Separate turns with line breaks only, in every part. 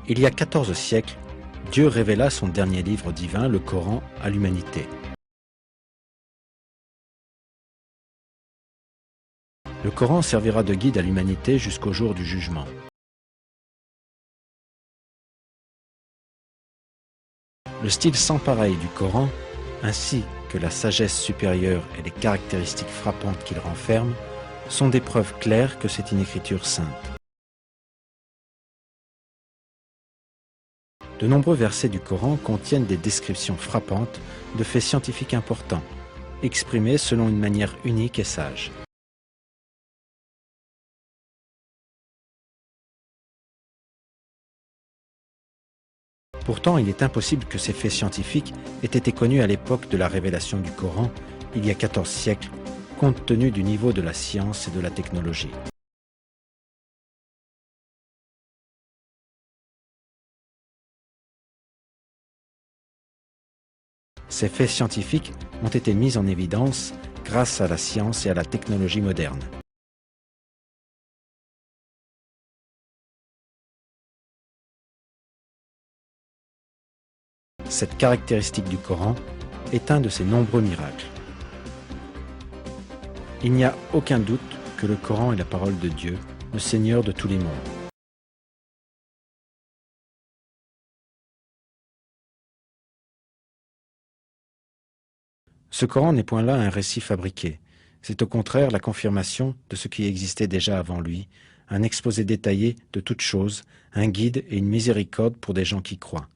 Il y a 14 siècles, Dieu révéla son dernier livre divin, le Coran, à l'humanité. Le Coran servira de guide à l'humanité jusqu'au jour du jugement. Le style sans pareil du Coran, ainsi que la sagesse supérieure et les caractéristiques frappantes qu'il renferme, sont des preuves claires que c'est une écriture sainte. De nombreux versets du Coran contiennent des descriptions frappantes de faits scientifiques importants, exprimés selon une manière unique et sage. Pourtant, il est impossible que ces faits scientifiques aient été connus à l'époque de la révélation du Coran, il y a 14 siècles, compte tenu du niveau de la science et de la technologie. Ces faits scientifiques ont été mis en évidence grâce à la science et à la technologie moderne. Cette caractéristique du Coran est un de ses nombreux miracles. Il n'y a aucun doute que le Coran est la parole de Dieu, le Seigneur de tous les mondes. Ce Coran n'est point là un récit fabriqué, c'est au contraire la confirmation de ce qui existait déjà avant lui, un exposé détaillé de toutes choses, un guide et une miséricorde pour des gens qui croient.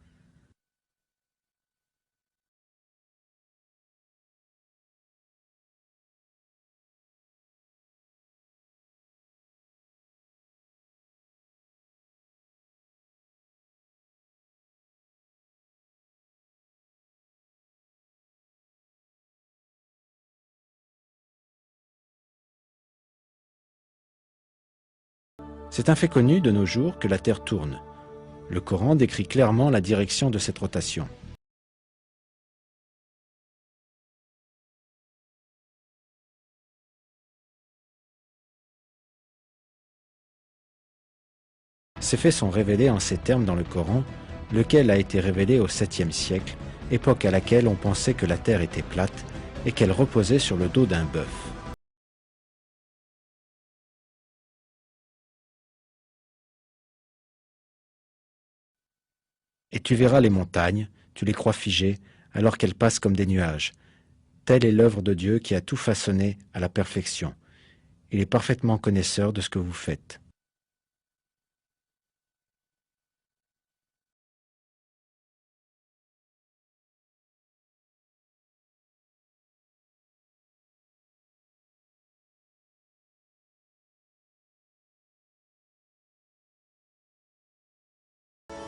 C'est un fait connu de nos jours que la Terre tourne. Le Coran décrit clairement la direction de cette rotation. Ces faits sont révélés en ces termes dans le Coran, lequel a été révélé au 7e siècle, époque à laquelle on pensait que la Terre était plate et qu'elle reposait sur le dos d'un bœuf. Et tu verras les montagnes, tu les crois figées, alors qu'elles passent comme des nuages. Telle est l'œuvre de Dieu qui a tout façonné à la perfection. Il est parfaitement connaisseur de ce que vous faites.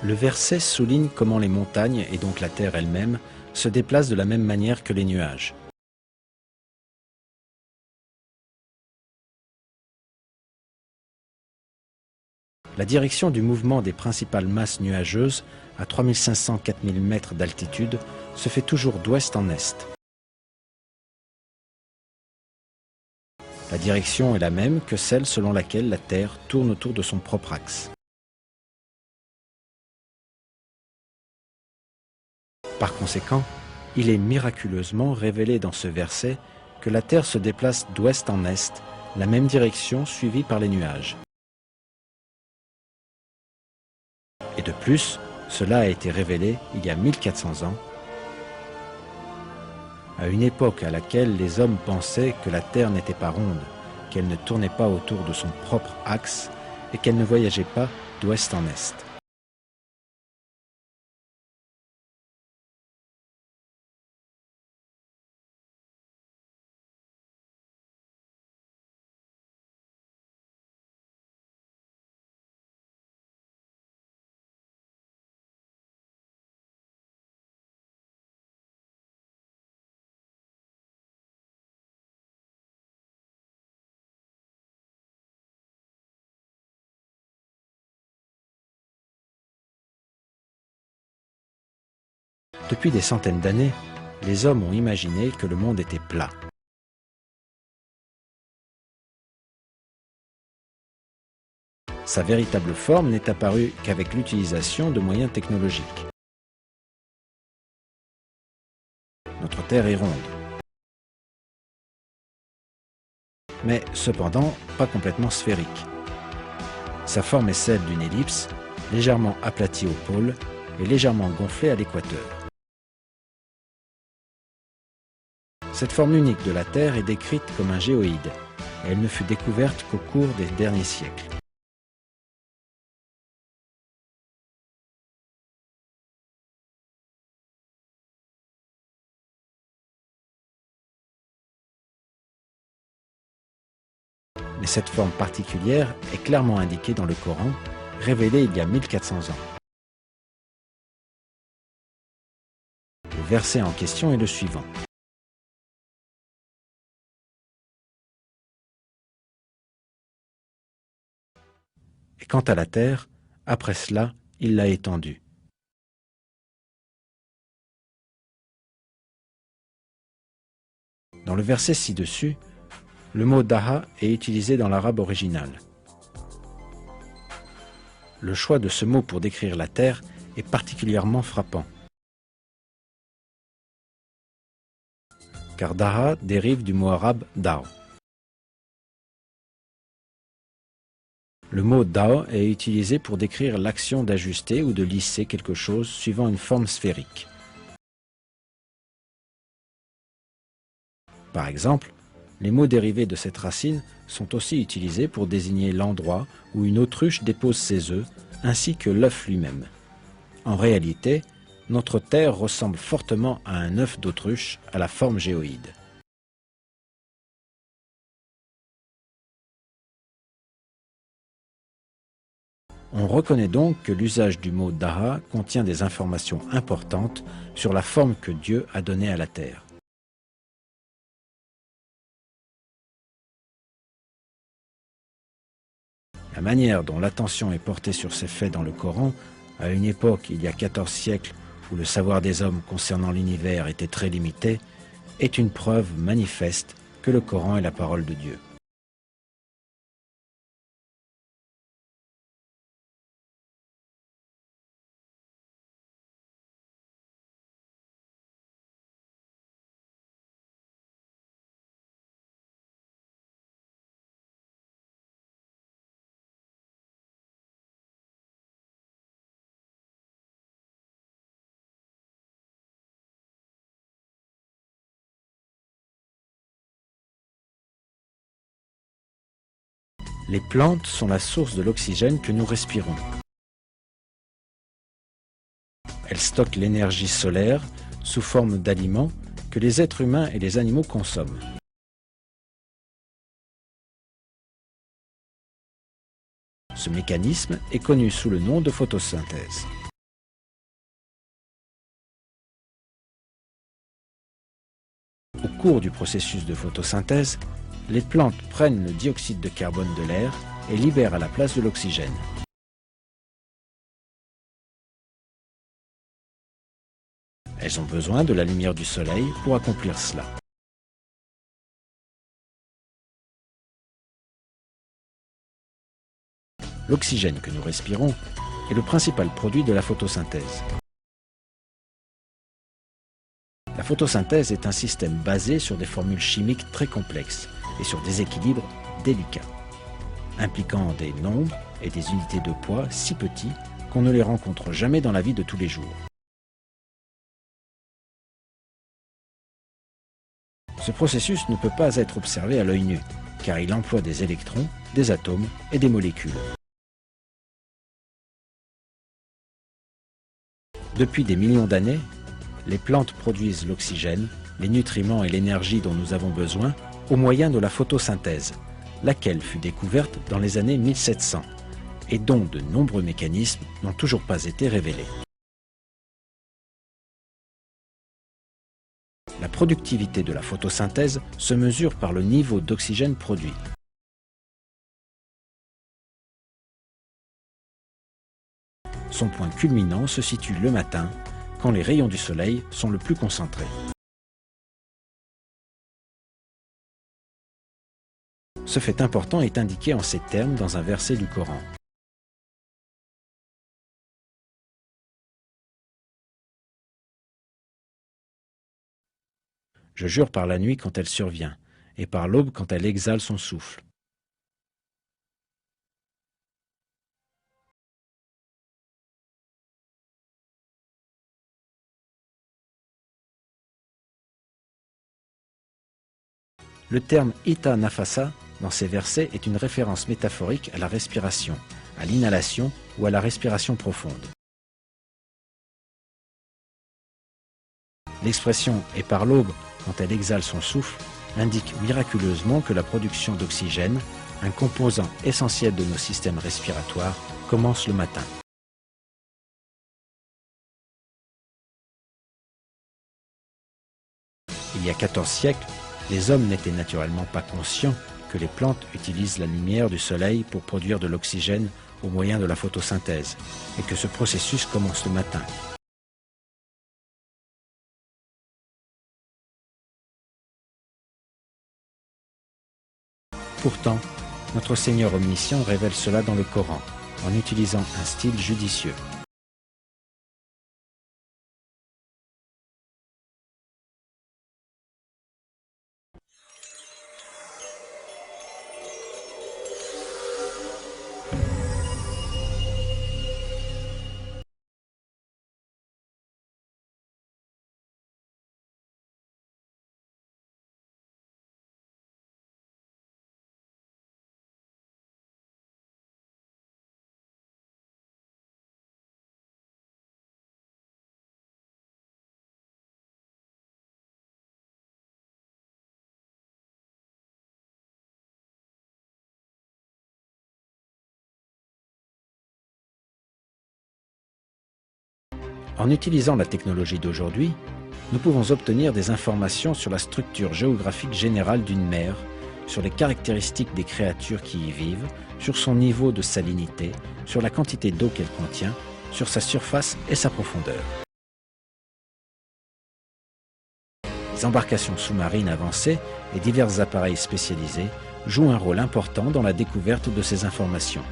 Le verset souligne comment les montagnes, et donc la terre elle-même, se déplacent de la même manière que les nuages. La direction du mouvement des principales masses nuageuses, à 3500–4000 mètres d'altitude, se fait toujours d'ouest en est. La direction est la même que celle selon laquelle la Terre tourne autour de son propre axe. Par conséquent, il est miraculeusement révélé dans ce verset que la Terre se déplace d'ouest en est, la même direction suivie par les nuages. Et de plus, cela a été révélé il y a 1400 ans, à une époque à laquelle les hommes pensaient que la Terre n'était pas ronde, qu'elle ne tournait pas autour de son propre axe et qu'elle ne voyageait pas d'ouest en est. Depuis des centaines d'années, les hommes ont imaginé que le monde était plat. Sa véritable forme n'est apparue qu'avec l'utilisation de moyens technologiques. Notre Terre est ronde. Mais cependant, pas complètement sphérique. Sa forme est celle d'une ellipse, légèrement aplatie au pôle et légèrement gonflée à l'équateur. Cette forme unique de la Terre est décrite comme un géoïde, et elle ne fut découverte qu'au cours des derniers siècles. Mais cette forme particulière est clairement indiquée dans le Coran, révélé il y a 1400 ans. Le verset en question est le suivant. Et quant à la terre, après cela, il l'a étendue. Dans le verset ci-dessus, le mot daha est utilisé dans l'arabe original. Le choix de ce mot pour décrire la terre est particulièrement frappant. Car daha dérive du mot arabe dao. Le mot dao est utilisé pour décrire l'action d'ajuster ou de lisser quelque chose suivant une forme sphérique. Par exemple, les mots dérivés de cette racine sont aussi utilisés pour désigner l'endroit où une autruche dépose ses œufs, ainsi que l'œuf lui-même. En réalité, notre Terre ressemble fortement à un œuf d'autruche à la forme géoïde. On reconnaît donc que l'usage du mot daha contient des informations importantes sur la forme que Dieu a donnée à la Terre. La manière dont l'attention est portée sur ces faits dans le Coran, à une époque, il y a 14 siècles, où le savoir des hommes concernant l'univers était très limité, est une preuve manifeste que le Coran est la parole de Dieu. Les plantes sont la source de l'oxygène que nous respirons. Elles stockent l'énergie solaire sous forme d'aliments que les êtres humains et les animaux consomment. Ce mécanisme est connu sous le nom de photosynthèse. Au cours du processus de photosynthèse, les plantes prennent le dioxyde de carbone de l'air et libèrent à la place de l'oxygène. Elles ont besoin de la lumière du soleil pour accomplir cela. L'oxygène que nous respirons est le principal produit de la photosynthèse. La photosynthèse est un système basé sur des formules chimiques très complexes et sur des équilibres délicats, impliquant des nombres et des unités de poids si petits qu'on ne les rencontre jamais dans la vie de tous les jours. Ce processus ne peut pas être observé à l'œil nu, car il emploie des électrons, des atomes et des molécules. Depuis des millions d'années, les plantes produisent l'oxygène, les nutriments et l'énergie dont nous avons besoin au moyen de la photosynthèse, laquelle fut découverte dans les années 1700 et dont de nombreux mécanismes n'ont toujours pas été révélés. La productivité de la photosynthèse se mesure par le niveau d'oxygène produit. Son point culminant se situe le matin, quand les rayons du soleil sont le plus concentrés. Ce fait important est indiqué en ces termes dans un verset du Coran. Je jure par la nuit quand elle survient, et par l'aube quand elle exhale son souffle. Le terme Ita Nafasa dans ces versets est une référence métaphorique à la respiration, à l'inhalation ou à la respiration profonde. L'expression « et par l'aube, quand elle exhale son souffle » indique miraculeusement que la production d'oxygène, un composant essentiel de nos systèmes respiratoires, commence le matin. Il y a 14 siècles, les hommes n'étaient naturellement pas conscients que les plantes utilisent la lumière du soleil pour produire de l'oxygène au moyen de la photosynthèse, et que ce processus commence le matin. Pourtant, notre Seigneur omniscient révèle cela dans le Coran, en utilisant un style judicieux. En utilisant la technologie d'aujourd'hui, nous pouvons obtenir des informations sur la structure géographique générale d'une mer, sur les caractéristiques des créatures qui y vivent, sur son niveau de salinité, sur la quantité d'eau qu'elle contient, sur sa surface et sa profondeur. Les embarcations sous-marines avancées et divers appareils spécialisés jouent un rôle important dans la découverte de ces informations.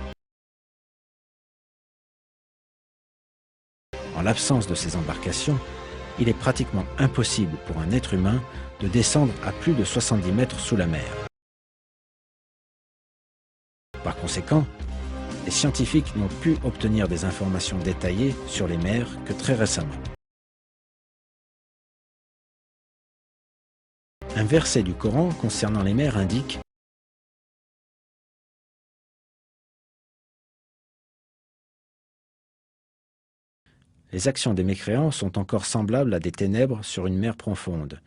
En l'absence de ces embarcations, il est pratiquement impossible pour un être humain de descendre à plus de 70 mètres sous la mer. Par conséquent, les scientifiques n'ont pu obtenir des informations détaillées sur les mers que très récemment. Un verset du Coran concernant les mers indique « Les actions des mécréants sont encore semblables à des ténèbres sur une mer profonde.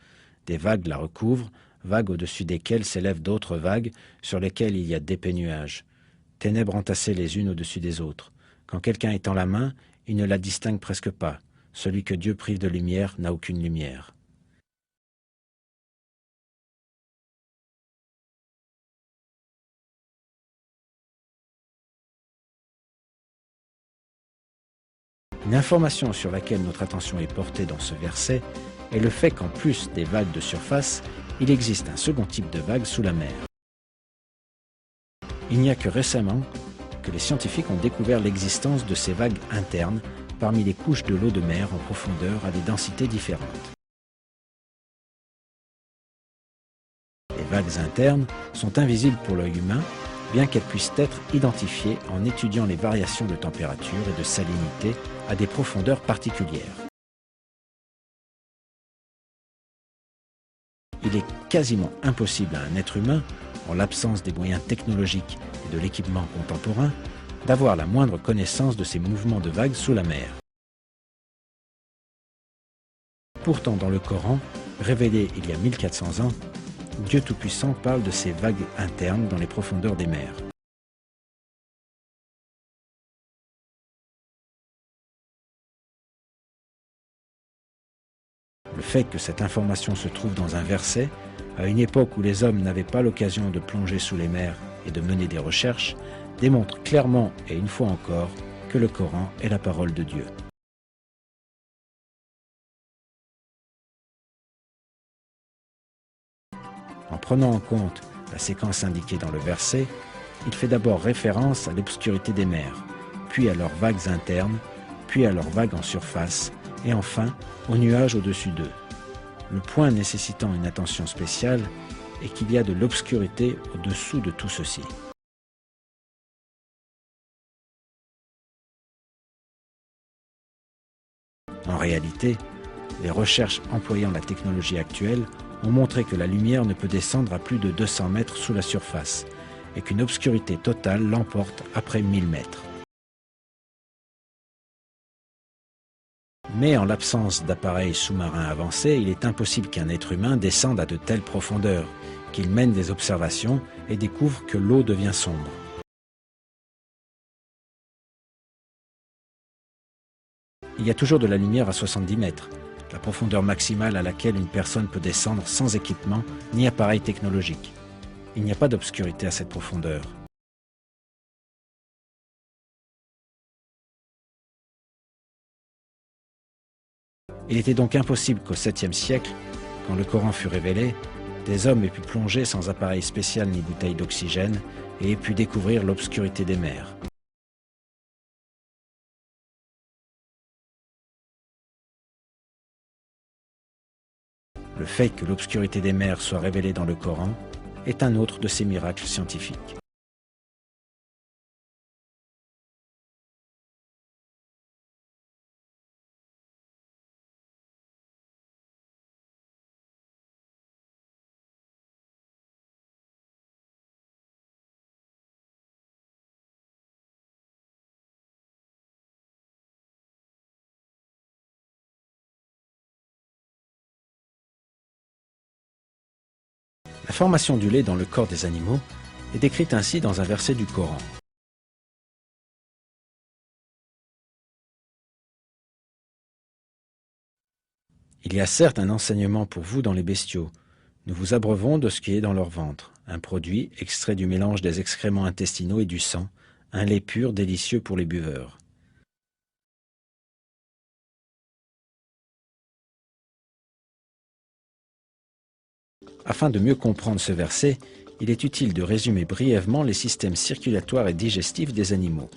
Des vagues la recouvrent, vagues au-dessus desquelles s'élèvent d'autres vagues, sur lesquelles il y a d'épais nuages. Ténèbres entassées les unes au-dessus des autres. Quand quelqu'un étend la main, il ne la distingue presque pas. Celui que Dieu prive de lumière n'a aucune lumière. » Une information sur laquelle notre attention est portée dans ce verset est le fait qu'en plus des vagues de surface, il existe un second type de vagues sous la mer. Il n'y a que récemment que les scientifiques ont découvert l'existence de ces vagues internes parmi les couches de l'eau de mer en profondeur à des densités différentes. Les vagues internes sont invisibles pour l'œil humain, bien qu'elles puissent être identifiées en étudiant les variations de température et de salinité à des profondeurs particulières. Il est quasiment impossible à un être humain, en l'absence des moyens technologiques et de l'équipement contemporain, d'avoir la moindre connaissance de ces mouvements de vagues sous la mer. Pourtant, dans le Coran, révélé il y a 1400 ans, Dieu Tout-Puissant parle de ces vagues internes dans les profondeurs des mers. Le fait que cette information se trouve dans un verset, à une époque où les hommes n'avaient pas l'occasion de plonger sous les mers et de mener des recherches, démontre clairement et une fois encore que le Coran est la parole de Dieu. En prenant en compte la séquence indiquée dans le verset, il fait d'abord référence à l'obscurité des mers, puis à leurs vagues internes, puis à leurs vagues en surface, et enfin aux nuages au-dessus d'eux. Le point nécessitant une attention spéciale est qu'il y a de l'obscurité au-dessous de tout ceci. En réalité, les recherches employant la technologie actuelle ont montré que la lumière ne peut descendre à plus de 200 mètres sous la surface et qu'une obscurité totale l'emporte après 1000 mètres. Mais en l'absence d'appareils sous-marins avancés, il est impossible qu'un être humain descende à de telles profondeurs, qu'il mène des observations et découvre que l'eau devient sombre. Il y a toujours de la lumière à 70 mètres, la profondeur maximale à laquelle une personne peut descendre sans équipement ni appareil technologique. Il n'y a pas d'obscurité à cette profondeur. Il était donc impossible qu'au 7e siècle, quand le Coran fut révélé, des hommes aient pu plonger sans appareil spécial ni bouteille d'oxygène et aient pu découvrir l'obscurité des mers. Le fait que l'obscurité des mers soit révélée dans le Coran est un autre de ces miracles scientifiques. La formation du lait dans le corps des animaux est décrite ainsi dans un verset du Coran. Il y a certes un enseignement pour vous dans les bestiaux. Nous vous abreuvons de ce qui est dans leur ventre, un produit extrait du mélange des excréments intestinaux et du sang, un lait pur délicieux pour les buveurs. Afin de mieux comprendre ce verset, il est utile de résumer brièvement les systèmes circulatoires et digestifs des animaux.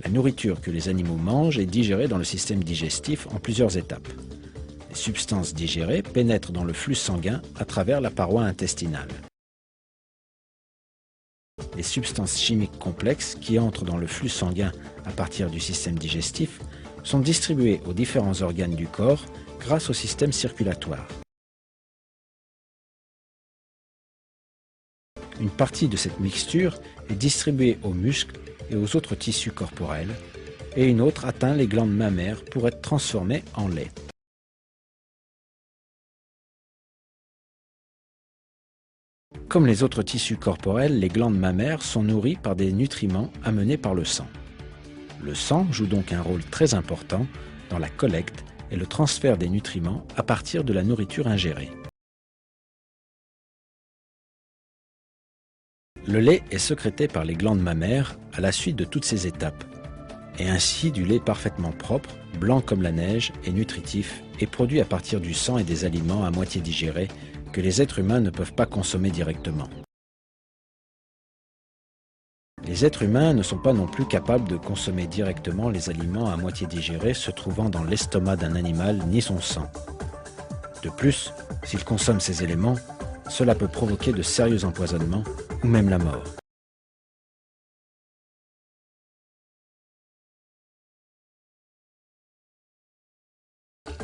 La nourriture que les animaux mangent est digérée dans le système digestif en plusieurs étapes. Les substances digérées pénètrent dans le flux sanguin à travers la paroi intestinale. Les substances chimiques complexes qui entrent dans le flux sanguin à partir du système digestif sont distribuées aux différents organes du corps grâce au système circulatoire. Une partie de cette mixture est distribuée aux muscles et aux autres tissus corporels, et une autre atteint les glandes mammaires pour être transformée en lait. Comme les autres tissus corporels, les glandes mammaires sont nourries par des nutriments amenés par le sang. Le sang joue donc un rôle très important dans la collecte et le transfert des nutriments à partir de la nourriture ingérée. Le lait est sécrété par les glandes mammaires à la suite de toutes ces étapes, et ainsi du lait parfaitement propre, blanc comme la neige et nutritif, est produit à partir du sang et des aliments à moitié digérés que les êtres humains ne peuvent pas consommer directement. Les êtres humains ne sont pas non plus capables de consommer directement les aliments à moitié digérés se trouvant dans l'estomac d'un animal ni son sang. De plus, s'ils consomment ces éléments, cela peut provoquer de sérieux empoisonnements ou même la mort.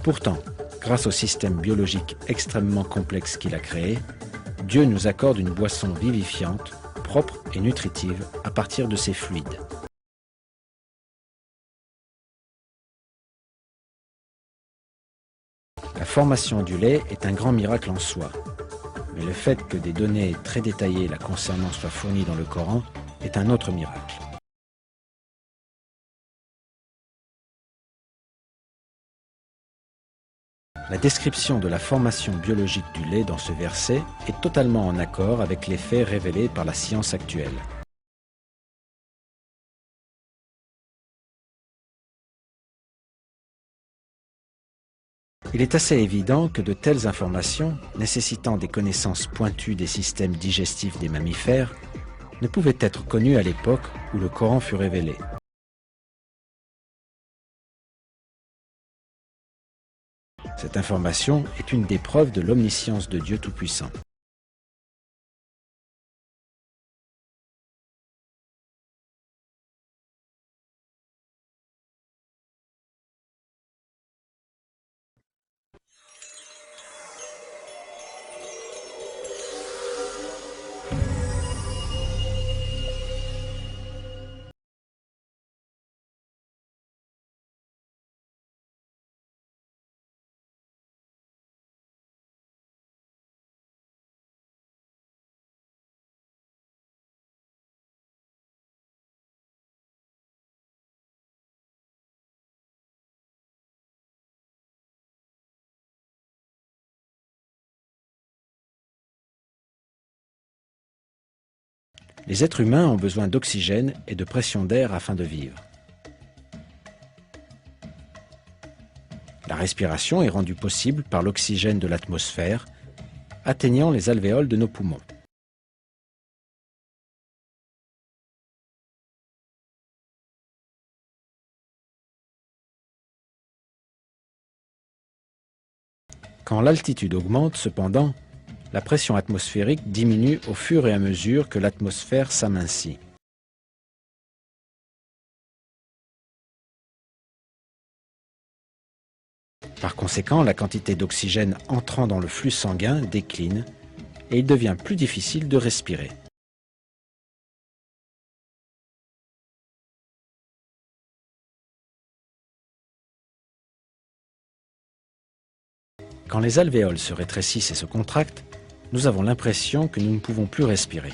Pourtant, grâce au système biologique extrêmement complexe qu'il a créé, Dieu nous accorde une boisson vivifiante, propre et nutritive à partir de ces fluides. La formation du lait est un grand miracle en soi, mais le fait que des données très détaillées la concernant soient fournies dans le Coran est un autre miracle. La description de la formation biologique du lait dans ce verset est totalement en accord avec les faits révélés par la science actuelle. Il est assez évident que de telles informations, nécessitant des connaissances pointues des systèmes digestifs des mammifères, ne pouvait être connu à l'époque où le Coran fut révélé. Cette information est une des preuves de l'omniscience de Dieu Tout-Puissant. Les êtres humains ont besoin d'oxygène et de pression d'air afin de vivre. La respiration est rendue possible par l'oxygène de l'atmosphère, atteignant les alvéoles de nos poumons. Quand l'altitude augmente, cependant, la pression atmosphérique diminue au fur et à mesure que l'atmosphère s'amincit. Par conséquent, la quantité d'oxygène entrant dans le flux sanguin décline et il devient plus difficile de respirer. Quand les alvéoles se rétrécissent et se contractent, nous avons l'impression que nous ne pouvons plus respirer.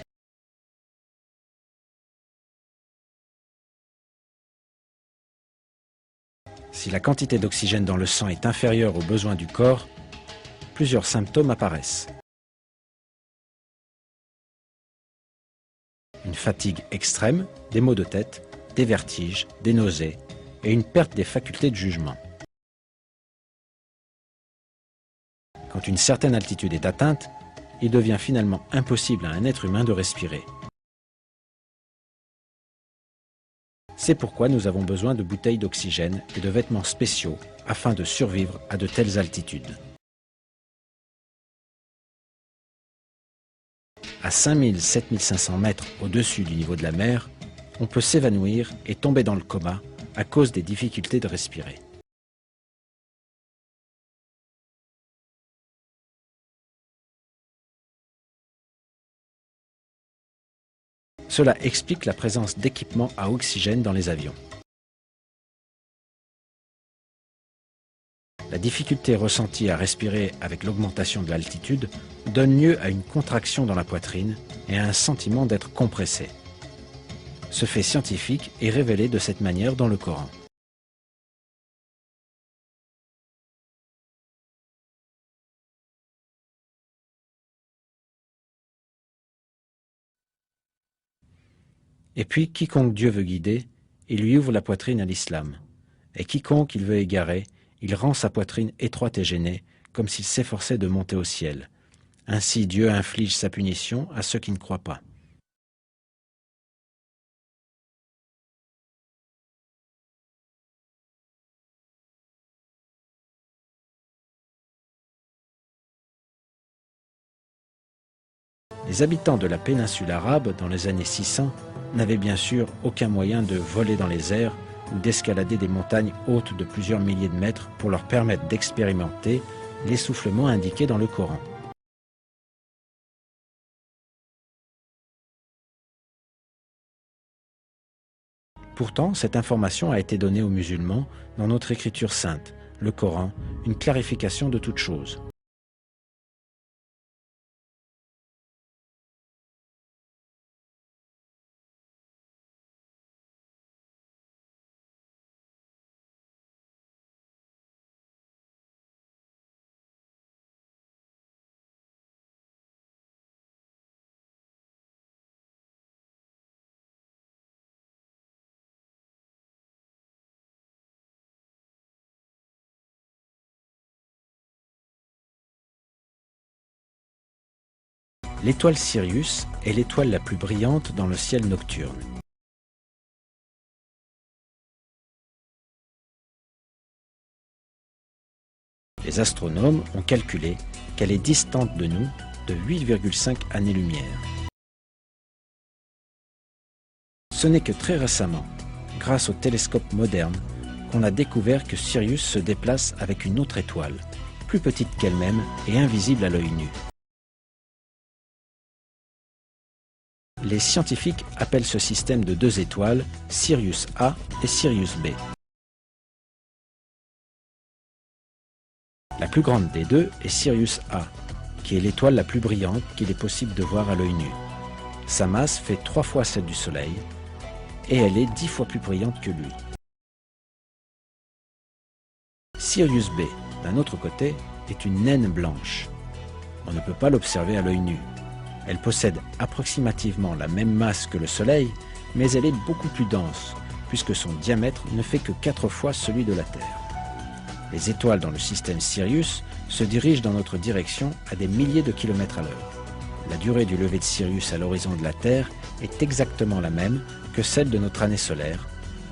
Si la quantité d'oxygène dans le sang est inférieure aux besoins du corps, plusieurs symptômes apparaissent. Une fatigue extrême, des maux de tête, des vertiges, des nausées et une perte des facultés de jugement. Quand une certaine altitude est atteinte, il devient finalement impossible à un être humain de respirer. C'est pourquoi nous avons besoin de bouteilles d'oxygène et de vêtements spéciaux afin de survivre à de telles altitudes. À 5000-7500 mètres au-dessus du niveau de la mer, on peut s'évanouir et tomber dans le coma à cause des difficultés de respirer. Cela explique la présence d'équipements à oxygène dans les avions. La difficulté ressentie à respirer avec l'augmentation de l'altitude donne lieu à une contraction dans la poitrine et à un sentiment d'être compressé. Ce fait scientifique est révélé de cette manière dans le Coran. Et puis, quiconque Dieu veut guider, il lui ouvre la poitrine à l'islam. Et quiconque il veut égarer, il rend sa poitrine étroite et gênée, comme s'il s'efforçait de monter au ciel. Ainsi Dieu inflige sa punition à ceux qui ne croient pas. Les habitants de la péninsule arabe, dans les années 600, n'avaient bien sûr aucun moyen de voler dans les airs ou d'escalader des montagnes hautes de plusieurs milliers de mètres pour leur permettre d'expérimenter l'essoufflement indiqué dans le Coran. Pourtant, cette information a été donnée aux musulmans dans notre écriture sainte, le Coran, une clarification de toute chose. L'étoile Sirius est l'étoile la plus brillante dans le ciel nocturne. Les astronomes ont calculé qu'elle est distante de nous de 8,5 années-lumière. Ce n'est que très récemment, grâce aux télescopes modernes, qu'on a découvert que Sirius se déplace avec une autre étoile, plus petite qu'elle-même et invisible à l'œil nu. Les scientifiques appellent ce système de deux étoiles Sirius A et Sirius B. La plus grande des deux est Sirius A, qui est l'étoile la plus brillante qu'il est possible de voir à l'œil nu. Sa masse fait 3 fois celle du Soleil, et elle est 10 fois plus brillante que lui. Sirius B, d'un autre côté, est une naine blanche. On ne peut pas l'observer à l'œil nu. Elle possède approximativement la même masse que le Soleil, mais elle est beaucoup plus dense, puisque son diamètre ne fait que 4 fois celui de la Terre. Les étoiles dans le système Sirius se dirigent dans notre direction à des milliers de kilomètres à l'heure. La durée du lever de Sirius à l'horizon de la Terre est exactement la même que celle de notre année solaire,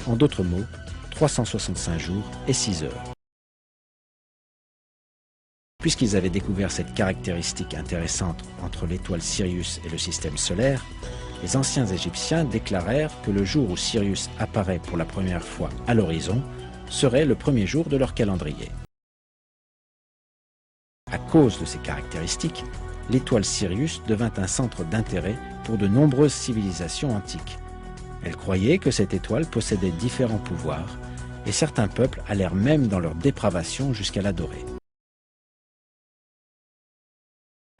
en d'autres mots, 365 jours et 6 heures. Puisqu'ils avaient découvert cette caractéristique intéressante entre l'étoile Sirius et le système solaire, les anciens Égyptiens déclarèrent que le jour où Sirius apparaît pour la première fois à l'horizon serait le premier jour de leur calendrier. À cause de ces caractéristiques, l'étoile Sirius devint un centre d'intérêt pour de nombreuses civilisations antiques. Elles croyaient que cette étoile possédait différents pouvoirs, et certains peuples allèrent même dans leur dépravation jusqu'à l'adorer.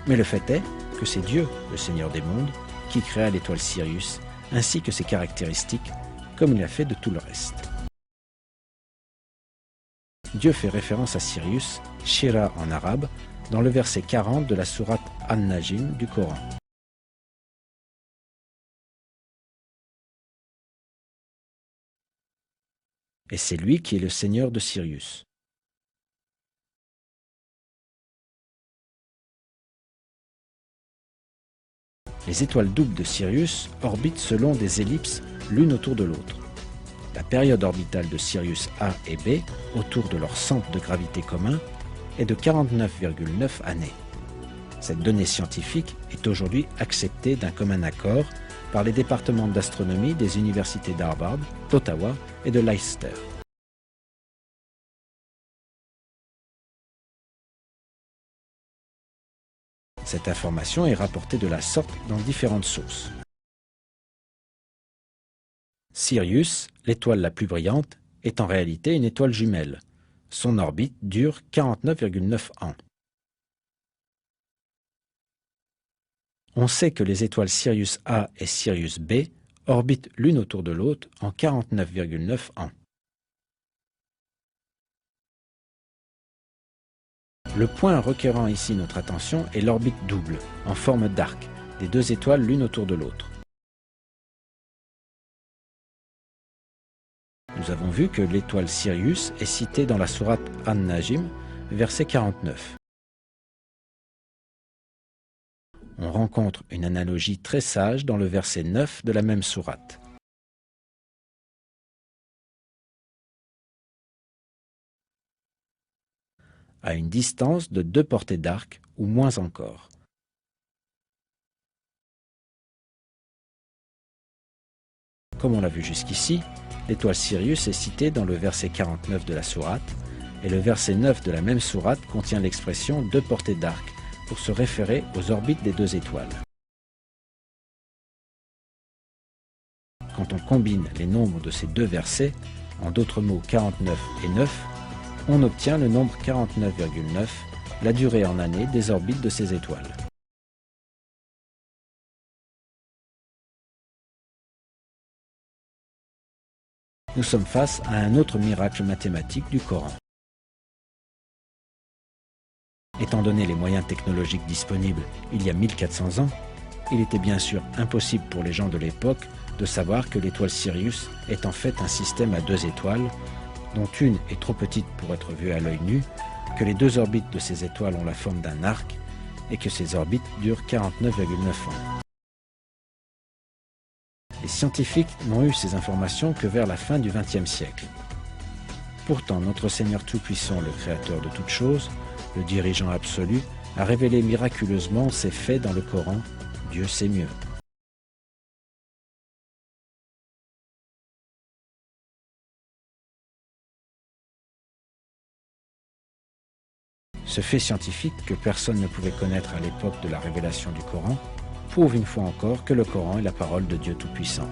Mais le fait est que c'est Dieu, le Seigneur des mondes, qui créa l'étoile Sirius, ainsi que ses caractéristiques, comme il a fait de tout le reste. Dieu fait référence à Sirius, Shira en arabe, dans le verset 40 de la sourate An-Najm du Coran. Et c'est lui qui est le Seigneur de Sirius. Les étoiles doubles de Sirius orbitent selon des ellipses l'une autour de l'autre. La période orbitale de Sirius A et B, autour de leur centre de gravité commun, est de 49,9 années. Cette donnée scientifique est aujourd'hui acceptée d'un commun accord par les départements d'astronomie des universités d'Harvard, d'Ottawa et de Leicester. Cette information est rapportée de la sorte dans différentes sources. Sirius, l'étoile la plus brillante, est en réalité une étoile jumelle. Son orbite dure 49,9 ans. On sait que les étoiles Sirius A et Sirius B orbitent l'une autour de l'autre en 49,9 ans. Le point requérant ici notre attention est l'orbite double, en forme d'arc, des deux étoiles l'une autour de l'autre. Nous avons vu que l'étoile Sirius est citée dans la sourate An-Najm, verset 49. On rencontre une analogie très sage dans le verset 9 de la même sourate. À une distance de 2 portées d'arc, ou moins encore. Comme on l'a vu jusqu'ici, l'étoile Sirius est citée dans le verset 49 de la sourate, et le verset 9 de la même sourate contient l'expression 2 portées d'arc, pour se référer aux orbites des deux étoiles. Quand on combine les nombres de ces deux versets, en d'autres mots 49 et 9, on obtient le nombre 49,9, la durée en années des orbites de ces étoiles. Nous sommes face à un autre miracle mathématique du Coran. Étant donné les moyens technologiques disponibles il y a 1400 ans, il était bien sûr impossible pour les gens de l'époque de savoir que l'étoile Sirius est en fait un système à 2 étoiles, dont une est trop petite pour être vue à l'œil nu, que les 2 orbites de ces étoiles ont la forme d'un arc, et que ses orbites durent 49,9 ans. Les scientifiques n'ont eu ces informations que vers la fin du XXe siècle. Pourtant, notre Seigneur Tout-Puissant, le Créateur de toutes choses, le dirigeant absolu, a révélé miraculeusement ces faits dans le Coran. Dieu sait mieux. Ce fait scientifique que personne ne pouvait connaître à l'époque de la révélation du Coran prouve une fois encore que le Coran est la parole de Dieu Tout-Puissant.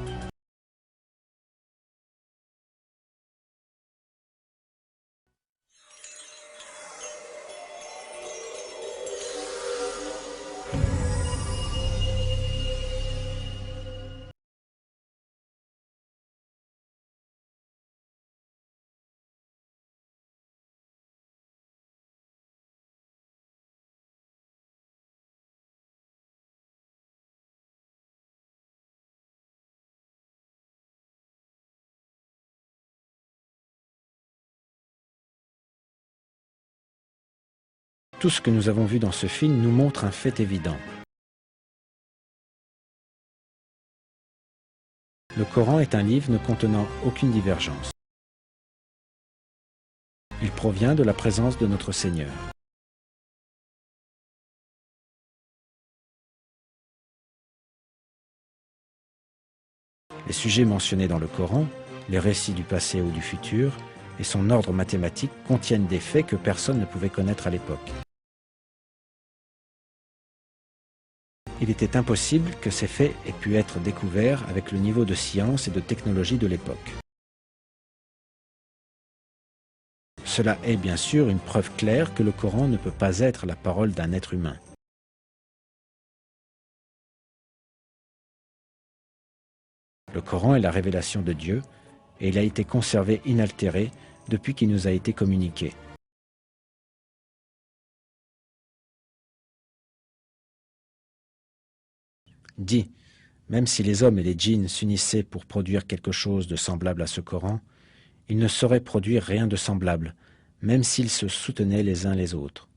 Tout ce que nous avons vu dans ce film nous montre un fait évident. Le Coran est un livre ne contenant aucune divergence. Il provient de la présence de notre Seigneur. Les sujets mentionnés dans le Coran, les récits du passé ou du futur, et son ordre mathématique contiennent des faits que personne ne pouvait connaître à l'époque. Il était impossible que ces faits aient pu être découverts avec le niveau de science et de technologie de l'époque. Cela est bien sûr une preuve claire que le Coran ne peut pas être la parole d'un être humain. Le Coran est la révélation de Dieu et il a été conservé inaltéré depuis qu'il nous a été communiqué. Dit, même si les hommes et les djinns s'unissaient pour produire quelque chose de semblable à ce Coran, ils ne sauraient produire rien de semblable, même s'ils se soutenaient les uns les autres.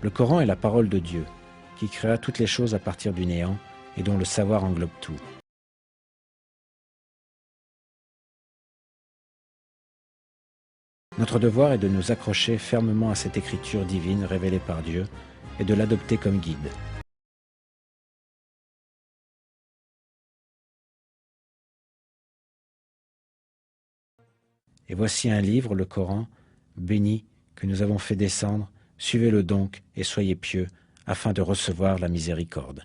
Le Coran est la parole de Dieu, qui créa toutes les choses à partir du néant et dont le savoir englobe tout. Notre devoir est de nous accrocher fermement à cette écriture divine révélée par Dieu et de l'adopter comme guide. Et voici un livre, le Coran, béni, que nous avons fait descendre, suivez-le donc et soyez pieux, afin de recevoir la miséricorde.